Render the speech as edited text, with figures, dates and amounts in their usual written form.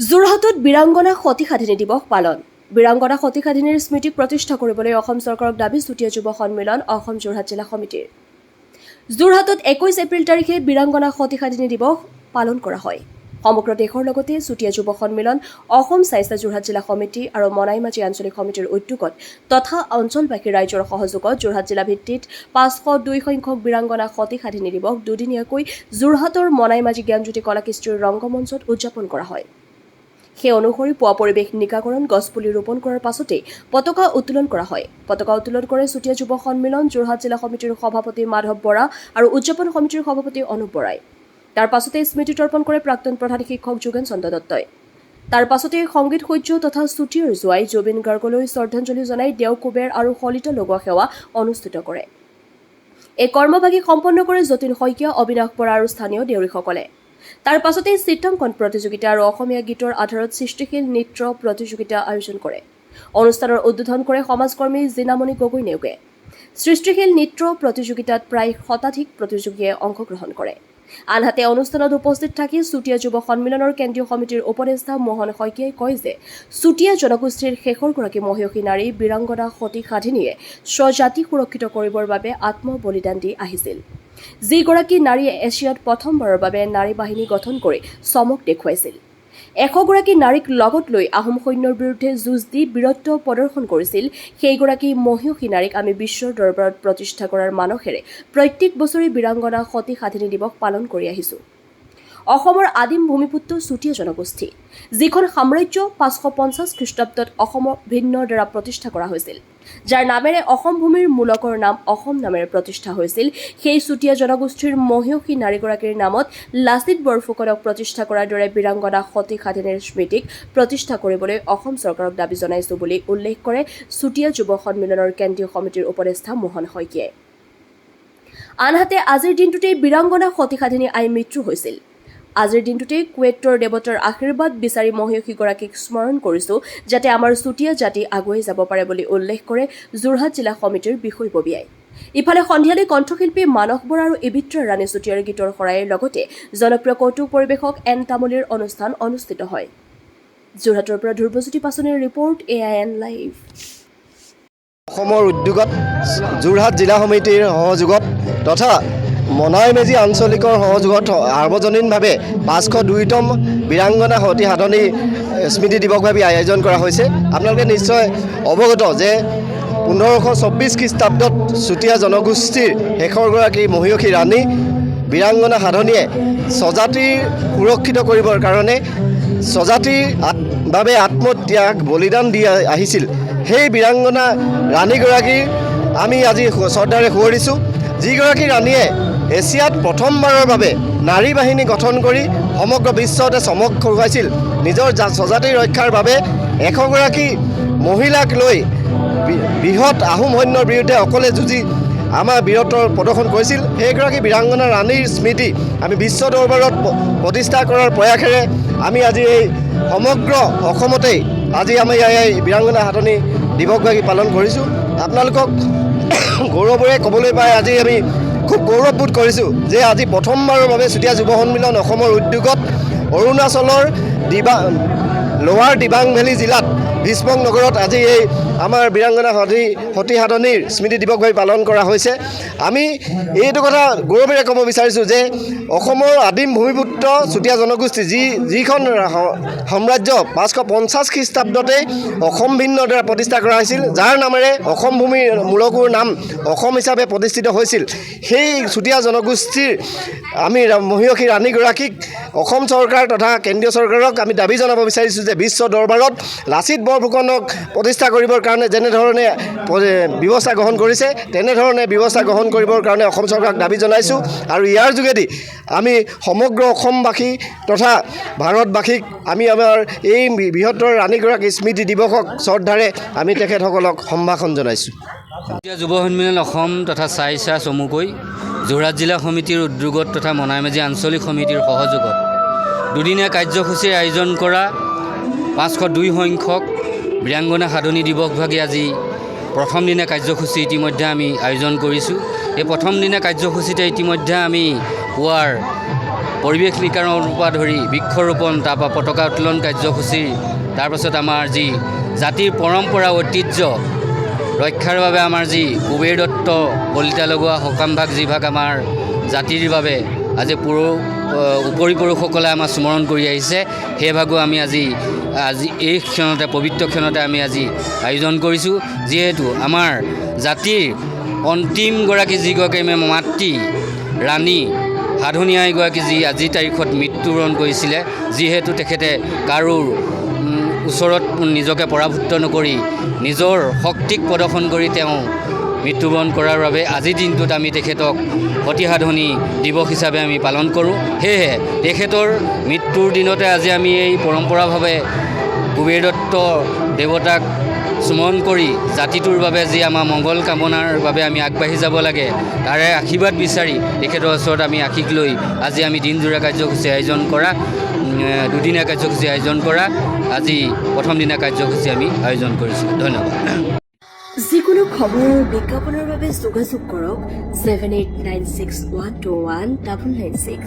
যোৰহাটত বীৰাংগনা সতী সাধিনী দিৱস পালন। বীৰাংগনা সতী সাধিনীৰ স্মৃতিক প্ৰতিষ্ঠা কৰিবলৈ অসম চৰকাৰক দাবী চুতীয়া যুৱ সন্মিলন অসম যোৰহাট জিলা সমিতিৰ। যোৰহাটত 21 এপ্ৰিল তাৰিখে বীৰাংগনা সতী সাধিনী দিৱস পালন কৰা হয়। সমগ্ৰ দেশৰ লগতে চুতীয়া যুৱ সন্মিলন অসম স্বাস্থ্য যোৰহাট জিলা সমিতি আৰু মনাইমাঝি আঞ্চলিক সমিতিৰ উদ্যোগত তথা অঞ্চলবাসী ৰাইজৰ সহযোগত যোৰহাট জিলা ভিত্তিত 502 সংখ্যক বীৰাংগনা সতী সাধিনী দিৱস দুদিনীয়াকৈ যোৰহাটৰ মনাইমাঝি জ্ঞানজ্যোতি কলাকৃষ্টিৰ ৰংগমঞ্চত উদযাপন কৰা হয়। সেই অনুসৰি পুৱা পৰিৱেশ নিকাকৰণ গছপুলি ৰোপণ কৰাৰ পাছতেই পতাকা উত্তোলন কৰা হয়। পতাকা উত্তোলন কৰে চুতীয়া যুৱ সন্মিলন যোৰহাট জিলা সমিতিৰ সভাপতি মাধৱ বৰা আৰু উদযাপন সমিতিৰ সভাপতি অনুপ বৰাই। তাৰ পাছতে স্মৃতি তৰ্পণ কৰে প্ৰাক্তন প্ৰধান শিক্ষক যোগেন চন্দ্ৰ দত্তই। তাৰ পাছতে সংগীত সূৰ্য তথা চুতীয়াৰ জোৱাই জুবিন গাৰ্গলৈ শ্ৰদ্ধাঞ্জলি জনাই দেও কুবেৰ আৰু শলিতা লগোৱা সেৱা অনুষ্ঠিত কৰে। এই কৰ্মভাগী সম্পন্ন কৰে যতীন শইকীয়া, অবিনাশ বৰা আৰু স্থানীয় দেউৰীসকলে। তাৰ পাছতে চিত্ৰাংকন প্ৰতিযোগিতা আৰু অসমীয়া গীতৰ আধাৰত সৃষ্টিশীল নৃত্য প্ৰতিযোগিতা আয়োজন কৰে। অনুষ্ঠানৰ উদ্বোধন কৰে সমাজকৰ্মী জিনামণি গগৈ নেওগে। সৃষ্টিশীল নৃত্য প্ৰতিযোগিতাত প্ৰায় শতাধিক প্ৰতিযোগীয়ে অংশগ্ৰহণ কৰে। আনহাতে অনুষ্ঠানত উপস্থিত থাকি চুতীয়া যুৱ সন্মিলনৰ কেন্দ্ৰীয় সমিতিৰ উপদেষ্টা মোহন শইকীয়াই কয় যে চুতীয়া জনগোষ্ঠীৰ শেষৰগৰাকী মহিয়সী নাৰী বীৰাংগনা সতী সাধিনীয়ে স্বজাতি সুৰক্ষিত কৰিবৰ বাবে আত্মবলিদান দি আহিছিল। যিগৰাকী নাৰীয়ে এছিয়াত প্ৰথমবাৰৰ বাবে নাৰী বাহিনী গঠন কৰি চমক দেখুৱাইছিল। 100 গৰাকী নাৰীক লগত লৈ আহোম সৈন্যৰ বিৰুদ্ধে যুঁজ দি বীৰত্ব প্ৰদৰ্শন কৰিছিল। সেইগৰাকী মহিয়সী নাৰীক আমি বিশ্বৰ দৰবাৰত প্ৰতিষ্ঠা কৰাৰ মানসেৰে প্ৰত্যেক বছৰে বীৰাংগনা সতী সাধিনী দিৱস পালন কৰি আহিছোঁ। অসমৰ আদিম ভূমিপুত্ৰ চুতীয়া জনগোষ্ঠী, যিখন সাম্ৰাজ্য 550 খ্ৰীষ্টাব্দত অসমৰ ভিন্নৰ দ্বাৰা প্ৰতিষ্ঠা কৰা হৈছিল, যাৰ নামেৰে অসম ভূমিৰ মূলকৰ নাম অসম নামেৰে প্ৰতিষ্ঠা হৈছিল, সেই চুতীয়া জনগোষ্ঠীৰ মহিয়সী নাৰীগৰাকীৰ নামত লাচিত বৰফুকনক প্ৰতিষ্ঠা কৰাৰ দৰে বীৰাংগনা সতী সাধিনীৰ স্মৃতিক প্ৰতিষ্ঠা কৰিবলৈ অসম চৰকাৰক দাবী জনাইছো বুলি উল্লেখ কৰে চুতীয়া যুৱ সন্মিলনৰ কেন্দ্ৰীয় সমিতিৰ উপদেষ্টা মোহন শইকীয়াই। আনহাতে আজিৰ দিনটোতেই বীৰাংগনা সতী সাধিনী আইৰ মৃত্যু হৈছিল। আজিৰ দিনটোতেই কুৱেটৰ দেৱতাৰ আশীৰ্বাদ বিচাৰি মহিয়সীগৰাকীক স্মৰণ কৰিছোঁ, যাতে আমাৰ চুতীয়া জাতি আগুৱাই যাব পাৰে বুলি উল্লেখ কৰে যোৰহাট জিলা সমিতিৰ বিষয়ববীয়াই। ইফালে সন্ধিয়ালৈ কণ্ঠশিল্পী মানস বৰা আৰু ইবিত্ৰা ৰাণী চুতীয়াৰ গীতৰ শৰাইৰ লগতে জনপ্ৰিয় কৌতুক পৰিৱেশক এন তামুলীৰ অনুষ্ঠান অনুষ্ঠিত হয়। যোৰহাটৰ পৰা ধ্ৰুৱজ্যোতি পাচনিৰ ৰিপৰ্ট AIN লাইভ। অসমৰ উদ্যোগত যোৰহাট জিলা সমিতিৰ সহযোগত তথা মনাইমেজি আঞ্চলিকৰ সহযোগত সাৰ্বজনীনভাৱে 502তম বীৰাংগনা সতী সাধনী স্মৃতি দিৱসভাৱে আয়োজন কৰা হৈছে। আপোনালোকে নিশ্চয় অৱগত যে 1524 খ্ৰীষ্টাব্দত চুতীয়া জনগোষ্ঠীৰ শেষৰগৰাকী মহিয়সী ৰাণী বীৰাংগনা সাধনীয়ে স্বজাতিৰ সুৰক্ষিত কৰিবৰ কাৰণে স্বজাতিৰ বাবে আত্মত্যাগ বলিদান দি আহিছিল। সেই বীৰাংগনা ৰাণীগৰাকী আমি আজি শ্ৰদ্ধাৰে সোঁৱৰিছোঁ, যিগৰাকী ৰাণীয়ে এছিয়াত প্ৰথমবাৰৰ বাবে নাৰী বাহিনী গঠন কৰি সমগ্ৰ বিশ্বতে চমক দেখুৱাইছিল। নিজৰ স্বজাতি ৰক্ষাৰ বাবে 100 গৰাকী মহিলাক লৈ বৃহৎ আহোম সৈন্যৰ বিৰুদ্ধে অকলে যুঁজি আমাৰ বীৰত্বৰ প্ৰদৰ্শন কৰিছিল। সেইগৰাকী বীৰাংগনা ৰাণীৰ স্মৃতি আমি বিশ্ব দৰবাৰত প্ৰতিষ্ঠা কৰাৰ প্ৰয়াসেৰে আমি আজি এই সমগ্ৰ অসমতেই আজি আমি এই বীৰাংগনা সাধনী দিৱসভাগী পালন কৰিছোঁ। আপোনালোকক গৌৰৱেৰে ক'বলৈ পাই আজি আমি খুব গৌৰৱবোধ কৰিছোঁ যে আজি প্ৰথমবাৰৰ বাবে চুতীয়া যুৱ সন্মিলন অসমৰ উদ্যোগত অৰুণাচলৰ লোৱাৰ দিবাং ভেলী জিলাত ভীষ্মক নগৰত আজি এই আমাৰ বীৰাংগনা সতী সাধনীৰ স্মৃতি দিৱসভাৱে পালন কৰা হৈছে। আমি এইটো কথা গৌৰৱেৰে ক'ব বিচাৰিছোঁ যে অসমৰ আদিম ভূমিপুত্ৰ চুতীয়া জনগোষ্ঠী যিখন সাম্ৰাজ্য 550 খ্ৰীষ্টাব্দতেই অসম ভিন্নৰ দ্বাৰা প্ৰতিষ্ঠা কৰা হৈছিল, যাৰ নামেৰে অসম ভূমিৰ মূলকোৰ নাম অসম হিচাপে প্ৰতিষ্ঠিত হৈছিল, সেই চুতীয়া জনগোষ্ঠীৰ আমি মহিয়সী ৰাণীগৰাকীক অসম চৰকাৰ তথা কেন্দ্ৰীয় চৰকাৰক আমি দাবী জনাব বিচাৰিছোঁ যে বিশ্ব দৰবাৰত লাচিত বৰফুকনক প্ৰতিষ্ঠা কৰিবৰ কাৰণে যেনেধৰণে ব্যৱস্থা গ্ৰহণ কৰিছে তেনেধৰণে ব্যৱস্থা গ্ৰহণ কৰিবৰ কাৰণে অসম চৰকাৰক দাবী জনাইছোঁ। আৰু ইয়াৰ যোগেদি আমি সমগ্ৰ অসমবাসী তথা ভাৰতবাসীক আমি আমাৰ এই বৃহত্তৰ ৰাণীগৰাকী স্মৃতি দিৱসক শ্ৰদ্ধাৰে আমি তেখেতসকলক সম্ভাষণ জনাইছোঁ। চুতীয়া যুৱ সন্মিলন অসম তথা চাইছা চমুকৈ যোৰহাট জিলা সমিতিৰ উদ্যোগত তথা মনাইমেজি আঞ্চলিক সমিতিৰ সহযোগত দুদিনীয়া কাৰ্যসূচীৰ আয়োজন কৰা 502 সংখ্যক বীৰাংগনা সাধনী দিৱসভাগী আজি প্ৰথম দিনা কাৰ্যসূচী ইতিমধ্যে আমি আয়োজন কৰিছোঁ। এই প্ৰথম দিনা কাৰ্যসূচীতে ইতিমধ্যে আমি পুৱাৰ পৰিৱেশ নিকাৰণৰ পৰা ধৰি বৃক্ষৰোপণ, তাৰপৰা পতাকা উত্তোলন কাৰ্যসূচী, তাৰপাছত আমাৰ যি জাতিৰ পৰম্পৰা ঐতিহ্য ৰক্ষাৰ বাবে আমাৰ যি কুবেৰ দত্ত বলিতা লগোৱা সকামভাগ যিভাগ আমাৰ জাতিৰ বাবে আজি উপৰি পুৰুষসকলে আমাৰ স্মৰণ কৰি আহিছে, সেইভাগো আমি আজি এই ক্ষণতে পবিত্ৰ ক্ষণতে আমি আজি আয়োজন কৰিছোঁ। যিহেতু আমাৰ জাতিৰ অন্তিমগৰাকী যিগৰাকী মাতৃ ৰাণী সাধনী আইগৰাকী যি আজিৰ তাৰিখত মৃত্যুবৰণ কৰিছিলে, যিহেতু তেখেতে কাৰোৰ ওচৰত নিজকে পৰাভূত নকৰি নিজৰ শক্তিক প্ৰদৰ্শন কৰি তেওঁ মৃত্যুবৰণ কৰাৰ বাবে আজিৰ দিনটোত আমি তেখেতক সতী সাধনী দিৱস হিচাপে আমি পালন কৰোঁ। সেয়েহে তেখেতৰ মৃত্যুৰ দিনতে আজি আমি এই পৰম্পৰাভাৱে কুবেৰ দত্ত দেৱতাক স্মৰণ কৰি জাতিটোৰ বাবে যি আমাৰ মংগল কামনাৰ বাবে আমি আগবাঢ়ি যাব লাগে, তাৰে আশীৰ্বাদ বিচাৰি তেখেতৰ ওচৰত আমি আশীষ লৈ আজি আমি দিনজোৰা কাৰ্যসূচী আয়োজন কৰা, দুদিনীয়া কাৰ্যসূচী আয়োজন কৰা, আজি প্ৰথম দিনা কাৰ্যসূচী আমি আয়োজন কৰিছোঁ। ধন্যবাদ। যিকোনো খবৰ বিজ্ঞাপনৰ বাবে যোগাযোগ কৰক 7896121996।